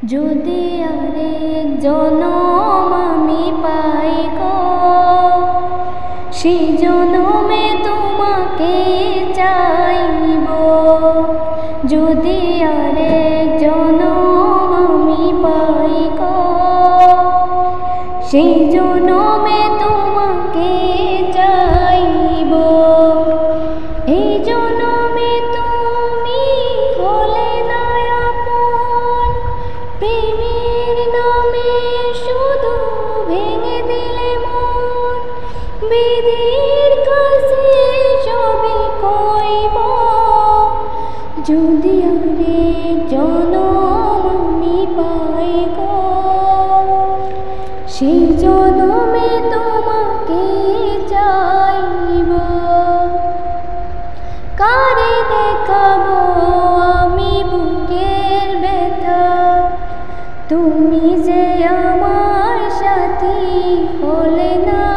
যদি আরেক জনম আমি পাই গো, সেই জনমে তোমাকে চাইব। যদি আরেক জনম আমি পাই গো, সেই জনমে তোমাকে চাইব। এই জনমে তুমি হলে না আপন, প্রেমের নামে শুধু ভেঙে দিলে মন। বিধির কাছে সবই কইব, যদি আরেক জনম আমি পাই গো, সেই জনমে তোমাকে চাইব। কারে দেখাবো আমি বুকের ব্যথা, তুমি যে আমার সাথী হলে না